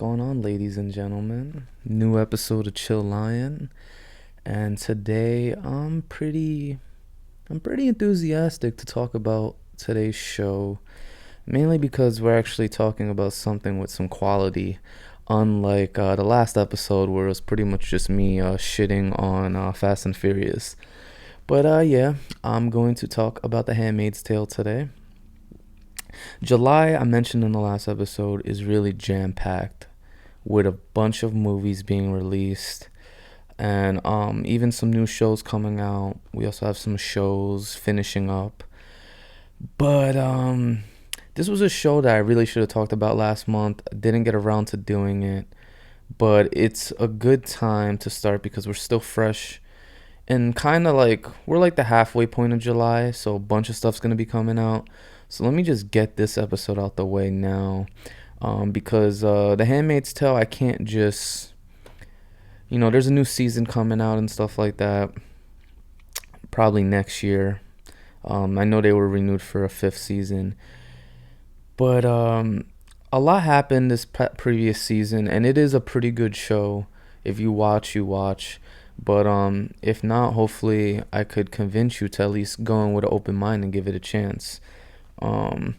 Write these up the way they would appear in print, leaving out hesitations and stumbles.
going on, ladies and gentlemen? New episode of Chill Lion, and today I'm pretty enthusiastic to talk about today's show, mainly because we're actually talking about something with some quality, unlike the last episode where it was pretty much just me shitting on Fast and Furious. But yeah, I'm going to talk about The Handmaid's Tale today. July, I mentioned in the last episode, is really jam packed with a bunch of movies being released and even some new shows coming out. We also have some shows finishing up. But this was a show that I really should have talked about last month. I didn't get around to doing it, but it's a good time to start because we're still fresh and kind of like we're like the halfway point of July, so a bunch of stuff's going to be coming out. So let me just get this episode out the way now. Because The Handmaid's Tale, I can't just, there's a new season coming out and stuff like that. Probably next year. I know they were renewed for a fifth season. But a lot happened this previous season, and it is a pretty good show. If you watch, you watch. But if not, hopefully I could convince you to at least go in with an open mind and give it a chance. Um,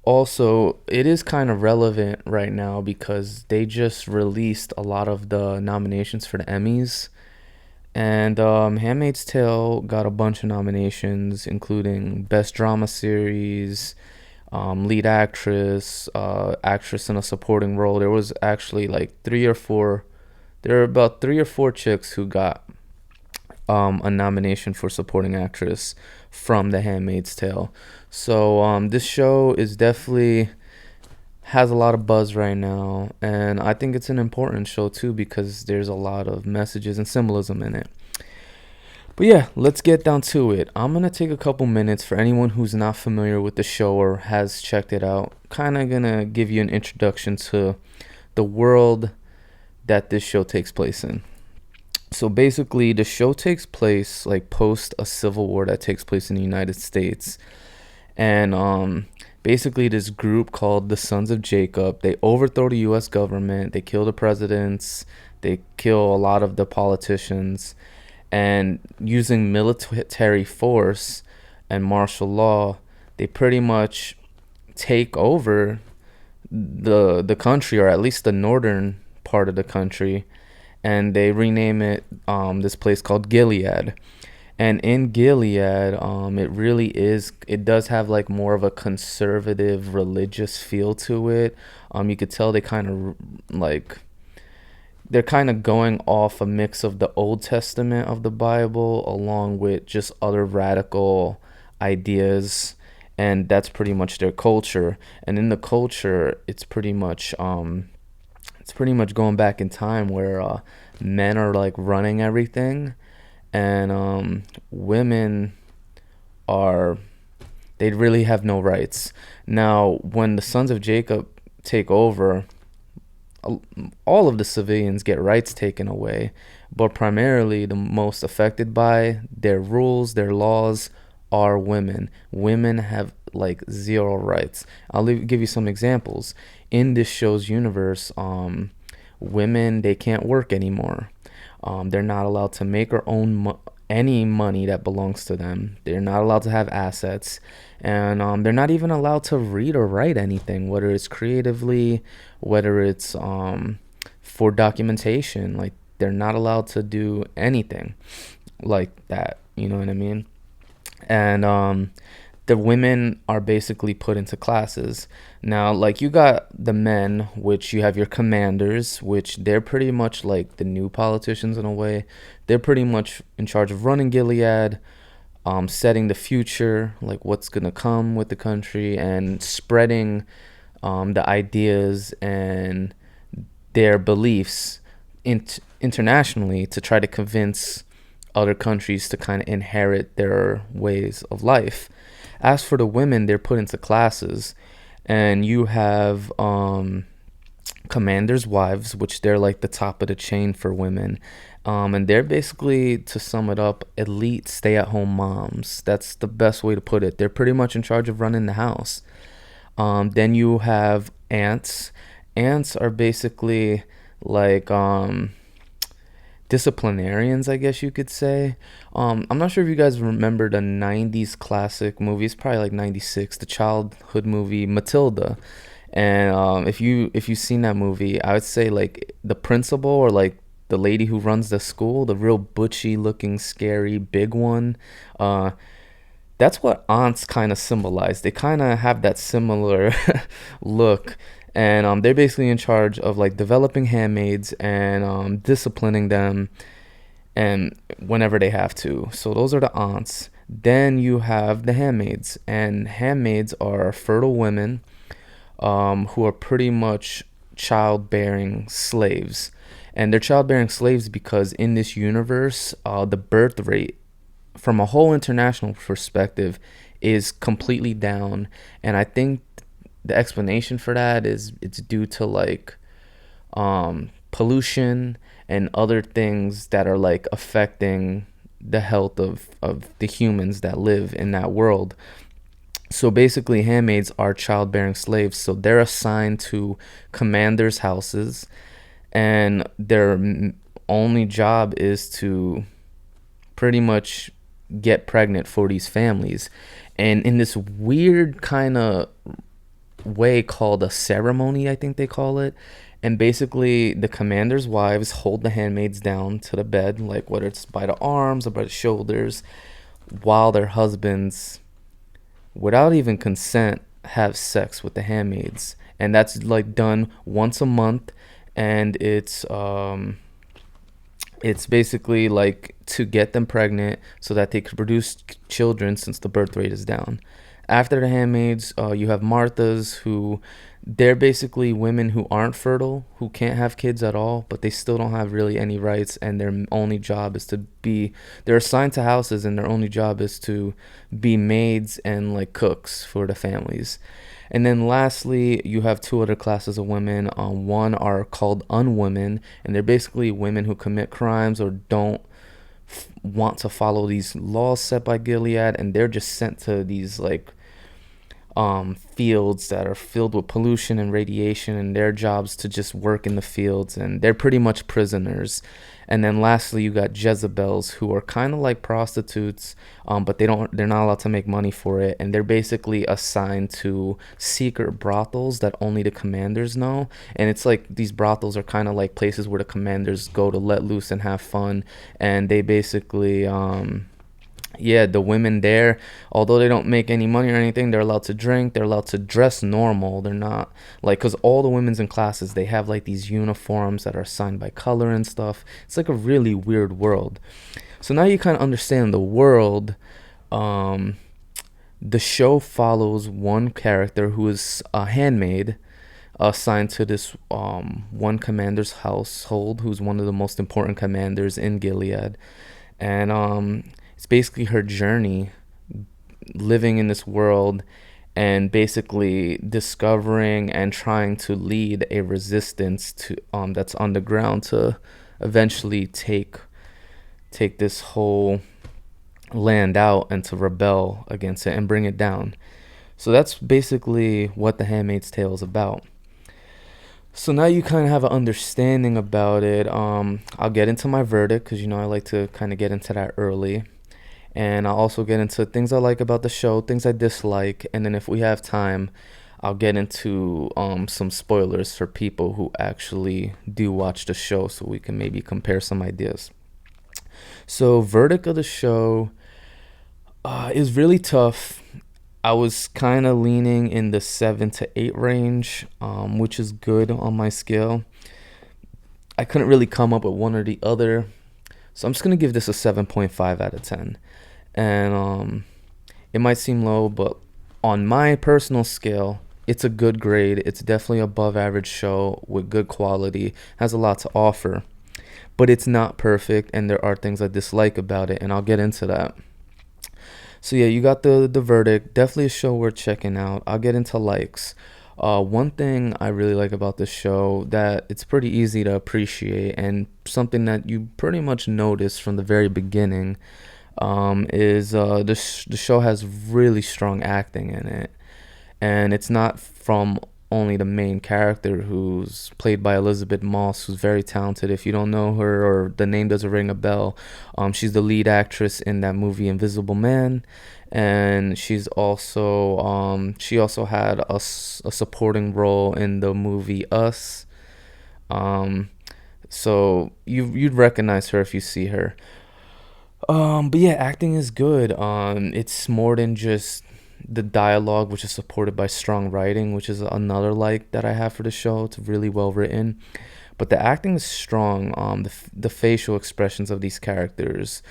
Also, it is kind of relevant right now because they just released a lot of the nominations for the Emmys. And Handmaid's Tale got a bunch of nominations, including Best Drama Series, Lead Actress, Actress in a Supporting Role. There was actually like there were about three or four chicks who got a nomination for Supporting Actress from The Handmaid's Tale. So this show is definitely has a lot of buzz right now, and I think it's an important show too because there's a lot of messages and symbolism in it. But yeah, let's get down to it. I'm gonna take a couple minutes for anyone who's not familiar with the show or has checked it out. Kind of gonna give you an introduction to the world that this show takes place in. So basically, the show takes place like post a civil war that takes place in the United States. And basically, this group called the Sons of Jacob, they overthrow the U.S. government, they kill the presidents, they kill a lot of the politicians, and using military force and martial law, they pretty much take over the country, or at least the northern part of the country, and they rename it this place called Gilead. And in Gilead, it does have like more of a conservative religious feel to it. You could tell they're kind of going off a mix of the Old Testament of the Bible along with just other radical ideas, and that's pretty much their culture. And in the culture, it's pretty much going back in time where men are like running everything, and women are they really have no rights. Now, when the Sons of Jacob take over, all of the civilians get rights taken away, but primarily the most affected by their rules, their laws, are women. Women have like zero rights. Give you some examples. In this show's universe, women, they can't work anymore. They're not allowed to make or own any money that belongs to them. They're not allowed to have assets, and they're not even allowed to read or write anything, whether it's creatively, whether it's for documentation. Like, they're not allowed to do anything like that. You know what I mean? And the women are basically put into classes. Now, like, you got the men, which you have your commanders, which they're pretty much like the new politicians in a way. They're pretty much in charge of running Gilead, setting the future, like what's going to come with the country, and spreading the ideas and their beliefs internationally to try to convince other countries to kind of inherit their ways of life. As for the women, they're put into classes, and you have commanders' wives, which they're like the top of the chain for women, and they're basically, to sum it up, elite stay-at-home moms. That's the best way to put it. They're pretty much in charge of running the house. Then you have aunts, ants are basically like disciplinarians, I guess you could say. I'm not sure if you guys remember the 90s classic movie. It's probably like 96, the childhood movie Matilda. And if you've seen that movie, I would say like the principal, or like the lady who runs the school, the real butchy looking, scary, big one. Uh, that's what aunts kind of symbolize. They kind of have that similar look, and they're basically in charge of like developing handmaids and disciplining them, and whenever they have to. So those are the aunts. Then you have the handmaids, and handmaids are fertile women who are pretty much childbearing slaves. And they're childbearing slaves because in this universe, the birth rate, from a whole international perspective, is completely down. And I think the explanation for that is it's due to like pollution and other things that are like affecting the health of the humans that live in that world. So basically, handmaids are childbearing slaves. So they're assigned to commanders' houses, and their only job is to pretty much get pregnant for these families. And in this weird kind of way called a ceremony, I think they call it. And basically, the commanders' wives hold the handmaids down to the bed, like whether it's by the arms or by the shoulders, while their husbands, without even consent, have sex with the handmaids. And that's like done once a month, and it's basically like to get them pregnant so that they could produce children, since the birth rate is down. After the handmaids, you have Marthas, who they're basically women who aren't fertile, who can't have kids at all, but they still don't have really any rights, and their only job is to be, they're assigned to houses, and their only job is to be maids and like cooks for the families. And then lastly, you have two other classes of women. One are called Unwomen, and they're basically women who commit crimes or don't want to follow these laws set by Gilead, and they're just sent to these like fields that are filled with pollution and radiation, and their jobs to just work in the fields, and they're pretty much prisoners. And then lastly, you got Jezebels, who are kind of like prostitutes, but they're not allowed to make money for it, and they're basically assigned to secret brothels that only the commanders know. And it's like these brothels are kind of like places where the commanders go to let loose and have fun, and they basically yeah, the women there, although they don't make any money or anything, they're allowed to drink, they're allowed to dress normal. They're not like, because all the women's in classes, they have like these uniforms that are assigned by color and stuff. It's like a really weird world. So now you kind of understand the world. The show follows one character who is a handmaid assigned to this one commander's household, who's one of the most important commanders in Gilead. And it's basically her journey living in this world, and basically discovering and trying to lead a resistance to that's on the ground to eventually take this whole land out, and to rebel against it and bring it down. So that's basically what The Handmaid's Tale is about. So now you kind of have an understanding about it. I'll get into my verdict, because I like to kind of get into that early. And I'll also get into things I like about the show, things I dislike, and then if we have time, I'll get into some spoilers for people who actually do watch the show, so we can maybe compare some ideas. So, verdict of the show is really tough. I was kind of leaning in the 7 to 8 range, which is good on my scale. I couldn't really come up with one or the other, so I'm just going to give this a 7.5 out of 10. And it might seem low, but on my personal scale, it's a good grade. It's definitely above average show with good quality, has a lot to offer, but it's not perfect, and there are things I dislike about it, and I'll get into that. So yeah, you got the verdict. Definitely a show worth checking out. I'll get into likes. One thing I really like about the show, that it's pretty easy to appreciate, and something that you pretty much notice from the very beginning, is the show has really strong acting in it, and it's not from only the main character, who's played by Elizabeth Moss, who's very talented. If you don't know her or the name doesn't ring a bell, she's the lead actress in that movie Invisible Man, and she also had a supporting role in the movie Us. Um, so you'd recognize her if you see her. But yeah, acting is good. It's more than just the dialogue, which is supported by strong writing, which is another like that I have for the show. It's really well written, but the acting is strong. The facial expressions of these characters,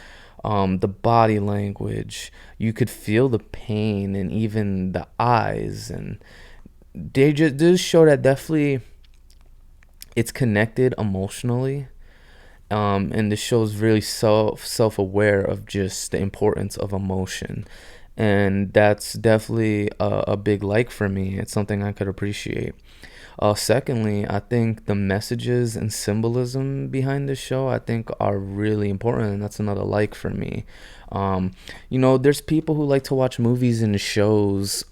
the body language, you could feel the pain and even the eyes, and they just show that definitely it's connected emotionally. And the show is really self-aware of just the importance of emotion, and that's definitely a big like for me. It's something I could appreciate. Secondly, I think the messages and symbolism behind this show, I think, are really important, and that's another like for me. There's people who like to watch movies and shows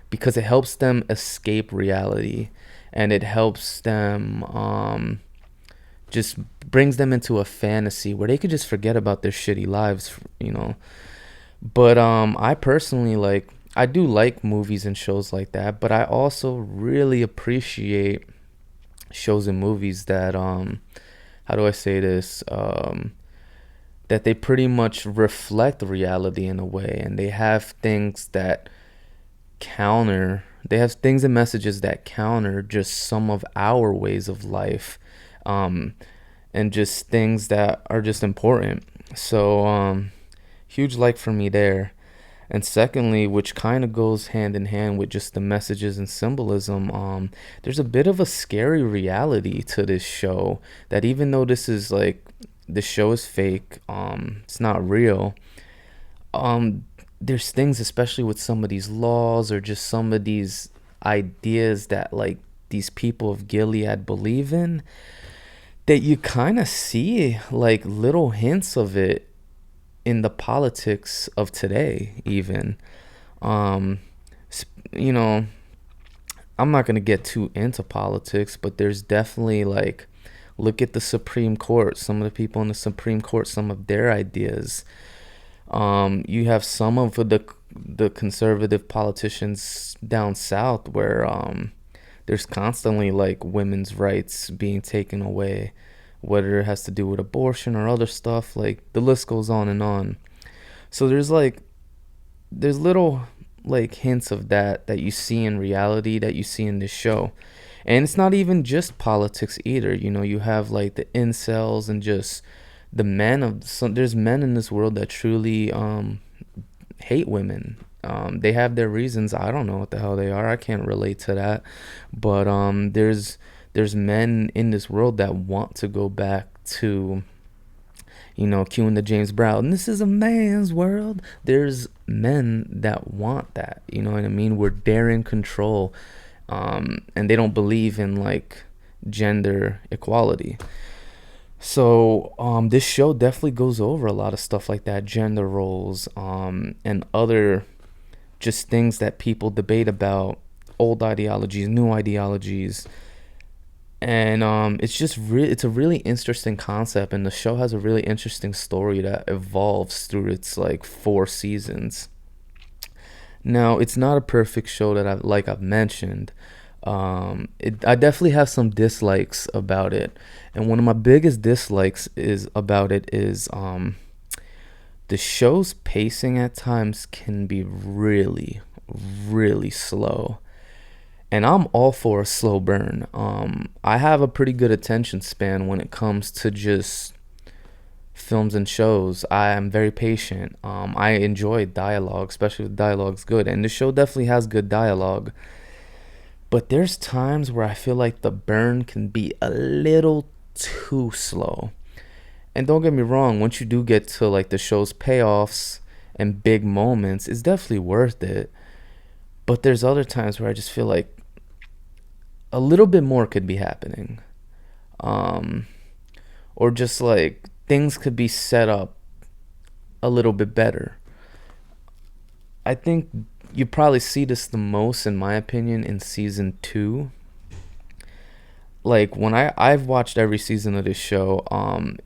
because it helps them escape reality, and it helps them just brings them into a fantasy where they could just forget about their shitty lives. But I personally I do like movies and shows like that, but I also really appreciate shows and movies that how do I say this? That they pretty much reflect reality in a way, and they have things that they have things and messages that counter just some of our ways of life, um and just things that are just important. So huge like for me there. And secondly, which kind of goes hand in hand with just the messages and symbolism, there's a bit of a scary reality to this show, that even though the show is fake, it's not real. There's things, especially with some of these laws or just some of these ideas that these people of Gilead believe in, that you kind of see little hints of it in the politics of today even. um you know I'm not going to get too into politics, but there's definitely look at the Supreme Court, some of the people in the Supreme Court, some of their ideas. You have some of the conservative politicians down south where there's constantly women's rights being taken away, whether it has to do with abortion or other stuff. The list goes on and on. So there's little hints of that you see in reality, that you see in this show. And it's not even just politics either. You have the incels and just the there's men in this world that truly hate women. They have their reasons. I don't know what the hell they are. I can't relate to that. But there's men in this world that want to go back to, cueing the James Brown, this is a man's world. There's men that want that. You know what I mean? Where they're in control, and they don't believe in gender equality. So this show definitely goes over a lot of stuff like that, gender roles, and other just things that people debate about, old ideologies, new ideologies. And it's a really interesting concept, and the show has a really interesting story that evolves through its 4 seasons. Now, it's not a perfect show that I've mentioned. I definitely have some dislikes about it, and one of my biggest dislikes is the show's pacing at times can be really, really slow. And I'm all for a slow burn. I have a pretty good attention span when it comes to just films and shows. I am very patient. I enjoy dialogue, especially if dialogue's good. And the show definitely has good dialogue. But there's times where I feel like the burn can be a little too slow. And don't get me wrong, once you do get to the show's payoffs and big moments, it's definitely worth it. But there's other times where I just feel like a little bit more could be happening. Or just things could be set up a little bit better. I think you probably see this the most, in my opinion, in season 2. Like, when I've watched every season of this show.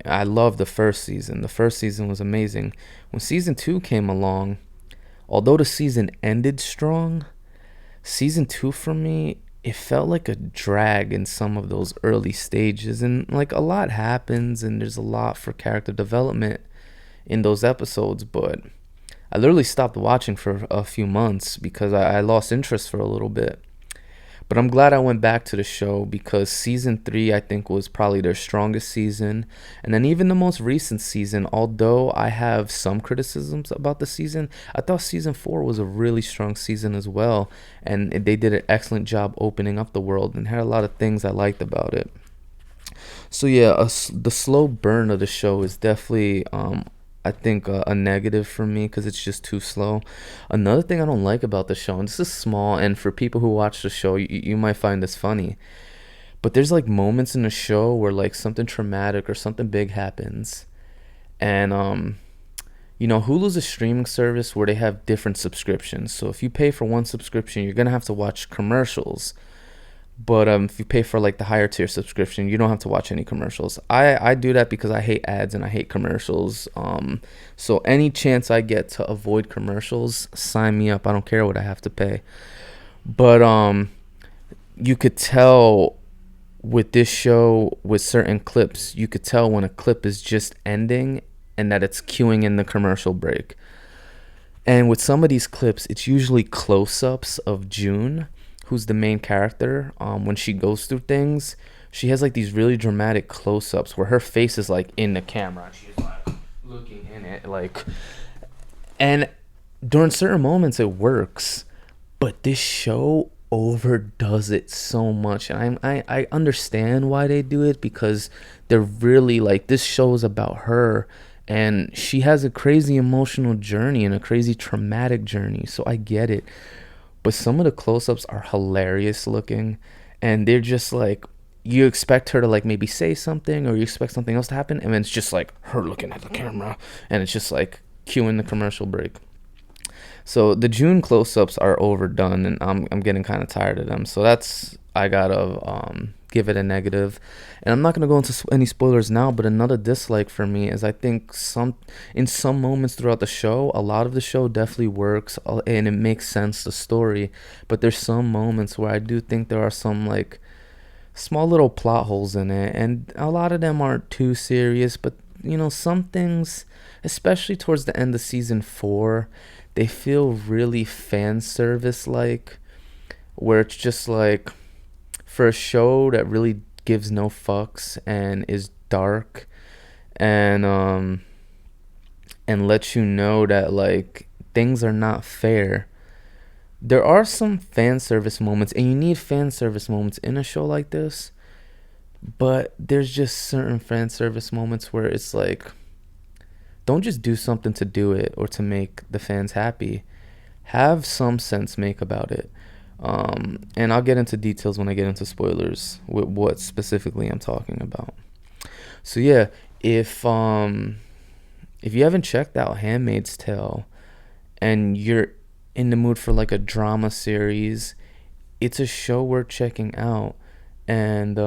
I love the first season. The first season was amazing. When season 2 came along, although the season ended strong, season 2 for me, it felt like a drag in some of those early stages, and like a lot happens and there's a lot for character development in those episodes, but I literally stopped watching for a few months because I lost interest for a little bit. But I'm glad I went back to the show because season 3, I think, was probably their strongest season. And then even the most recent season, although I have some criticisms about the season, I thought season 4 was a really strong season as well. And they did an excellent job opening up the world and had a lot of things I liked about it. So yeah, the slow burn of the show is definitely, I think, a negative for me because it's just too slow. Another thing I don't like about the show, and this is small, and for people who watch the show, you might find this funny, but there's like moments in the show where like something traumatic or something big happens, and Hulu's a streaming service where they have different subscriptions. So if you pay for one subscription, you're gonna have to watch commercials. But if you pay for like the higher tier subscription, you don't have to watch any commercials. I do that because I hate ads and I hate commercials. So any chance I get to avoid commercials, sign me up. I don't care what I have to pay. But you could tell with this show, with certain clips, you could tell when a clip is just ending and that it's queuing in the commercial break. And with some of these clips, it's usually close-ups of June, who's the main character. When she goes through things, she has like these really dramatic close-ups where her face is like in the camera and she's like looking in it, like, and during certain moments it works, but this show overdoes it so much, and I understand why they do it, because they're really like, this show is about her, and she has a crazy emotional journey and a crazy traumatic journey, so I get it. But some of the close-ups are hilarious looking, and they're just like, you expect her to like maybe say something, or you expect something else to happen, and then it's just like her looking at the camera, and it's just like cueing the commercial break. So the June close-ups are overdone, and I'm getting kind of tired of them. So I gotta give it a negative. And I'm not gonna go into any spoilers now, but another dislike for me is, I think in some moments throughout the show, a lot of the show definitely works, and it makes sense, the story. But there's some moments where I do think there are some like small little plot holes in it, and a lot of them aren't too serious. But some things, especially towards the end of season 4, they feel really fan service like, where it's just like, for a show that really gives no fucks and is dark, and lets you know that like things are not fair. There are some fan service moments, and you need fan service moments in a show like this, but there's just certain fan service moments where it's like, don't just do something to do it or to make the fans happy. Have some sense make about it. And I'll get into details when I get into spoilers with what specifically I'm talking about. So yeah, if you haven't checked out Handmaid's Tale and you're in the mood for like a drama series, it's a show worth checking out. And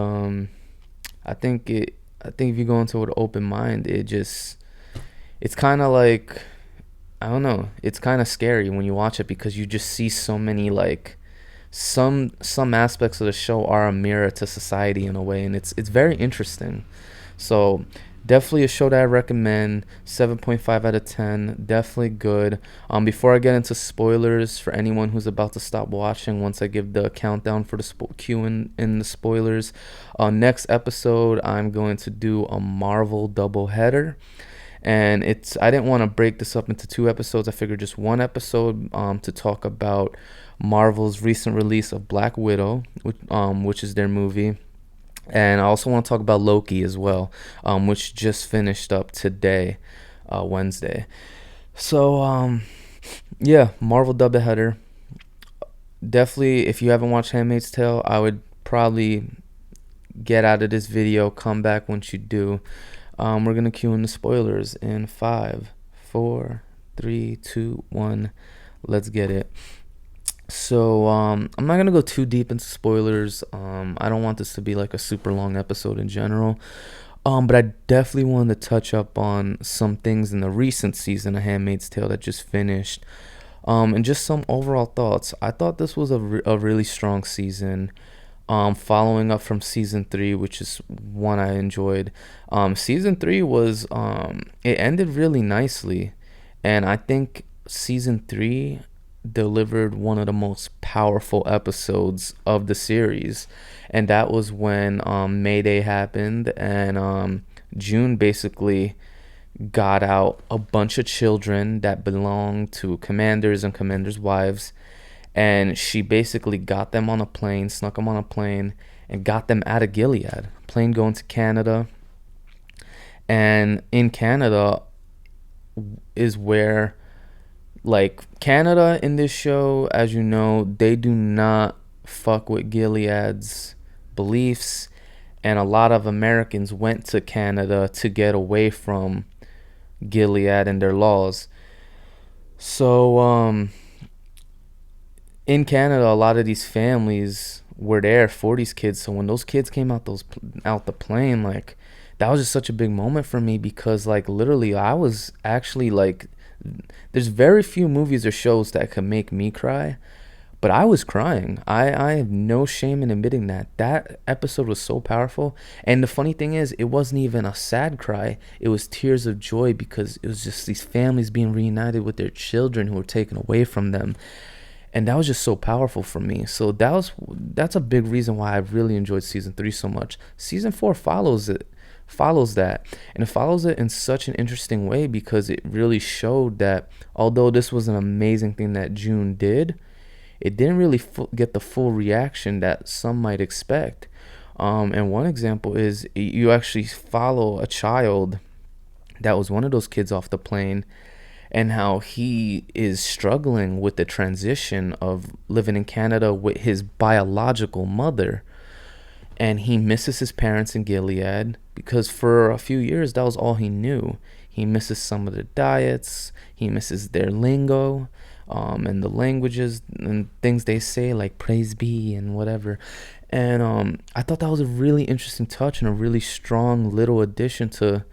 I think if you go into it with an open mind, it's kind of like, I don't know, it's kind of scary when you watch it, because you just see so many like, some aspects of the show are a mirror to society in a way, and it's very interesting. So definitely a show that I recommend. 7.5 out of 10, definitely good. Before I get into spoilers for anyone who's about to stop watching, once I give the countdown for the cue in the spoilers, next episode I'm going to do a Marvel double header. And I didn't want to break this up into 2 episodes. I figured just 1 episode to talk about Marvel's recent release of Black Widow, which is their movie. And I also want to talk about Loki as well, which just finished up today, Wednesday. So, yeah, Marvel doubleheader. Definitely, if you haven't watched Handmaid's Tale, I would probably get out of this video, come back once you do. We're going to cue in the spoilers in 5, 4, 3, 2, 1. Let's get it. So I'm not gonna go too deep into spoilers. I don't want this to be like a super long episode in general. But I definitely wanted to touch up on some things in the recent season of Handmaid's Tale that just finished. And just some overall thoughts. I thought this was a really strong season. Following up from season three, which is one I enjoyed. Season three was it ended really nicely, and I think season three delivered one of the most powerful episodes of the series, and that was when Mayday happened, and June basically got out a bunch of children that belonged to commanders and commanders' wives, and she basically got them on a plane, snuck them on a plane, and got them out of Gilead. Plane going to Canada, and in Canada is where, like, Canada in this show, as you know, they do not fuck with Gilead's beliefs, and a lot of Americans went to Canada to get away from Gilead and their laws. So in Canada, a lot of these families were there for these kids. So when those kids came out the plane, like, that was just such a big moment for me, because like literally I was actually like, there's very few movies or shows that could make me cry, but I was crying. I have no shame in admitting that episode was so powerful. And the funny thing is, it wasn't even a sad cry, it was tears of joy, because it was just these families being reunited with their children who were taken away from them, and that was just so powerful for me. So that's a big reason why I really enjoyed season 3 so much. Season 4 follows that, and it follows it in such an interesting way, because it really showed that although this was an amazing thing that June did, it didn't really get the full reaction that some might expect. And one example is, you actually follow a child that was one of those kids off the plane, and how he is struggling with the transition of living in Canada with his biological mother. And he misses his parents in Gilead, because for a few years that was all he knew. He misses some of the diets, he misses their lingo, and the languages and things they say, like praise be and whatever. And I thought that was a really interesting touch and a really strong little addition to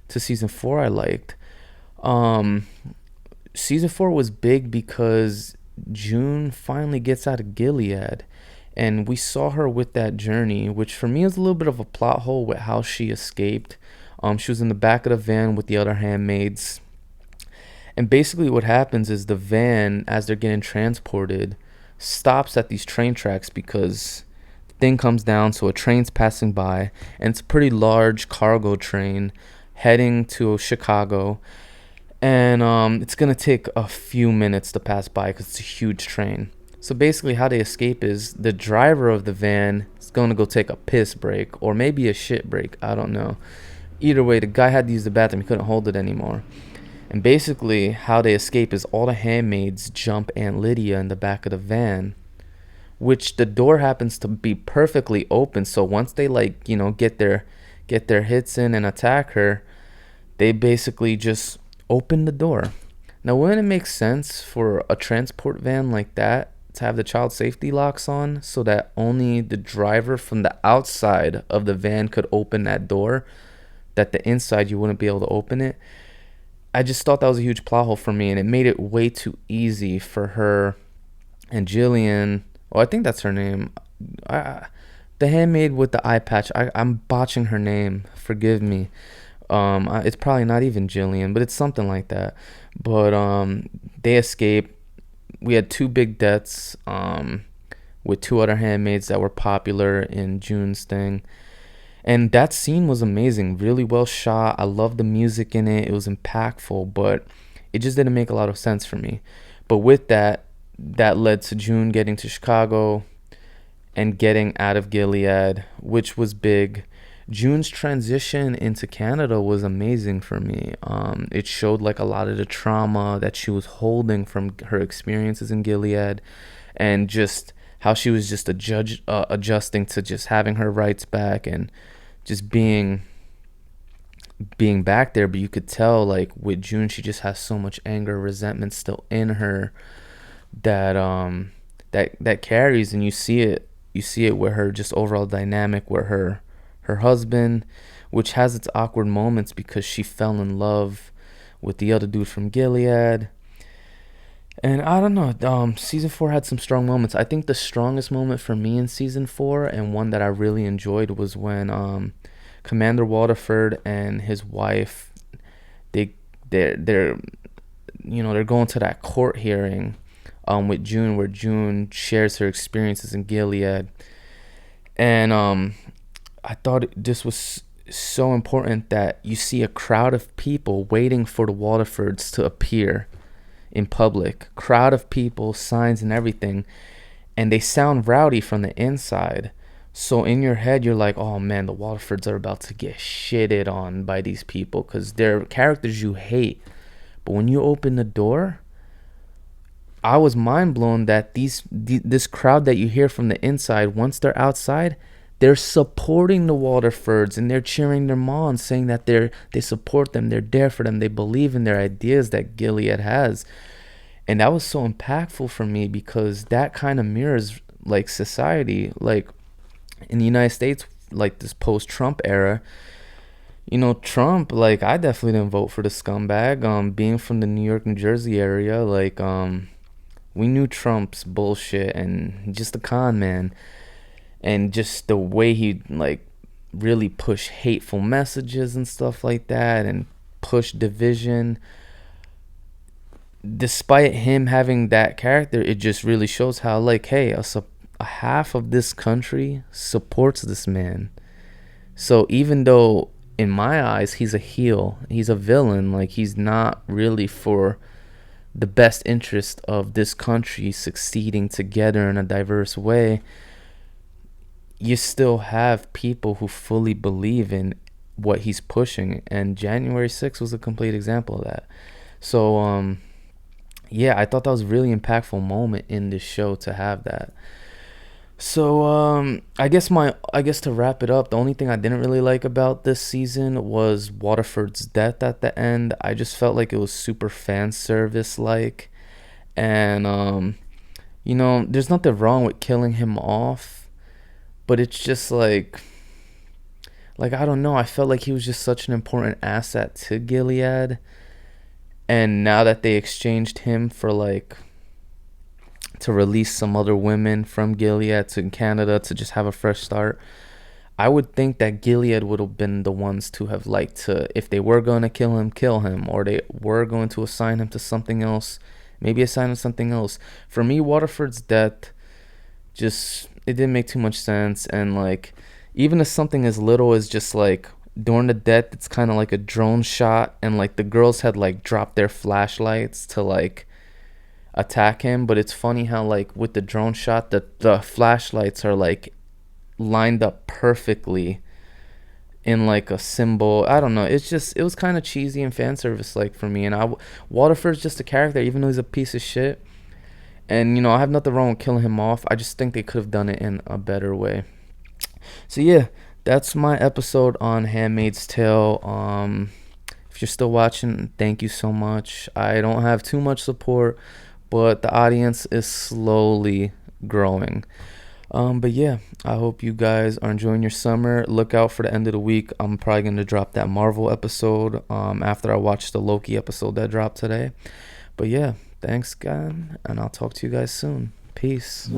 season 4 I liked. Um, Season 4 was big because June finally gets out of Gilead, and we saw her with that journey, which for me is a little bit of a plot hole with how she escaped. She was in the back of the van with the other handmaids, and basically what happens is the van, as they're getting transported, stops at these train tracks because the thing comes down, so a train's passing by, and it's a pretty large cargo train heading to Chicago, and it's gonna take a few minutes to pass by because it's a huge train. So basically, how they escape is the driver of the van is gonna go take a piss break, or maybe a shit break. I don't know. Either way, the guy had to use the bathroom. He couldn't hold it anymore. And basically, how they escape is all the handmaids jump Aunt Lydia in the back of the van, which the door happens to be perfectly open. So once they, like, get their hits in and attack her, they basically just open the door. Now, wouldn't it make sense for a transport van like that to have the child safety locks on, so that only the driver from the outside of the van could open that door, that the inside you wouldn't be able to open it? I just thought that was a huge plot hole for me, and it made it way too easy for her and Jillian. Oh, I think that's her name. The handmaid with the eye patch. I'm botching her name. Forgive me. It's probably not even Jillian, but it's something like that. But they escape. We had two big deaths. With two other handmaids that were popular in June's thing. And that scene was amazing, really well shot. I loved the music in it. It was impactful, but it just didn't make a lot of sense for me. But with that, that led to June getting to Chicago and getting out of Gilead, which was big. June's transition into Canada was amazing for me. It showed like a lot of the trauma that she was holding from her experiences in Gilead, and just how she was just adjusting to just having her rights back, and just being back there. But you could tell, like, with June, she just has so much anger, resentment still in her, that that carries, and you see it with her just overall dynamic with her husband, which has its awkward moments because she fell in love with the other dude from Gilead. And I don't know, season 4 had some strong moments. I think the strongest moment for me in season 4, and one that I really enjoyed, was when Commander Waterford and his wife, they they're they're going to that court hearing with June, where June shares her experiences in Gilead. And I thought this was so important, that you see a crowd of people waiting for the Waterfords to appear in public. Crowd of people, signs and everything, and they sound rowdy from the inside. So in your head, you're like, oh man, the Waterfords are about to get shitted on by these people because they're characters you hate. But when you open the door, I was mind blown that this crowd that you hear from the inside, once they're outside, they're supporting the Waterfords, and they're cheering them on, saying that they support them, they're there for them, they believe in their ideas that Gilead has. And that was so impactful for me, because that kind of mirrors like society, like in the United States, like this post-Trump era. Trump, like, I definitely didn't vote for the scumbag. Being from the New York, New Jersey area, like, we knew Trump's bullshit and just a con man, and just the way he like really push hateful messages and stuff like that, and push division. Despite him having that character, it just really shows how, like, hey, a half of this country supports this man. So even though in my eyes he's a heel, he's a villain, like, he's not really for the best interest of this country succeeding together in a diverse way, you still have people who fully believe in what he's pushing, and January 6th was a complete example of that. So yeah, I thought that was a really impactful moment in this show to have that. So I guess to wrap it up, the only thing I didn't really like about this season was Waterford's death at the end. I just felt like it was super fan service like, and there's nothing wrong with killing him off, but it's just like I don't know, I felt like he was just such an important asset to Gilead, and now that they exchanged him for, like, to release some other women from Gilead to Canada to just have a fresh start, I would think that Gilead would have been the ones to have liked to, if they were going to kill him, or they were going to assign him to something else, maybe assign him something else. For me, Waterford's death, just, it didn't make too much sense. And, like, even if something as little as just, like, during the death, it's kind of like a drone shot, and, like, the girls had, like, dropped their flashlights to, like, attack him. But it's funny how, like, with the drone shot, the flashlights are, like, lined up perfectly in, like, a symbol. I don't know, it was kind of cheesy and fan service like for me. And Waterford's just a character, even though he's a piece of shit, and I have nothing wrong with killing him off. I just think they could have done it in a better way. So yeah, that's my episode on Handmaid's Tale. If you're still watching, thank you so much. I don't have too much support, but the audience is slowly growing. But yeah, I hope you guys are enjoying your summer. Look out for the end of the week. I'm probably going to drop that Marvel episode after I watch the Loki episode that dropped today. But yeah, thanks, God, and I'll talk to you guys soon. Peace.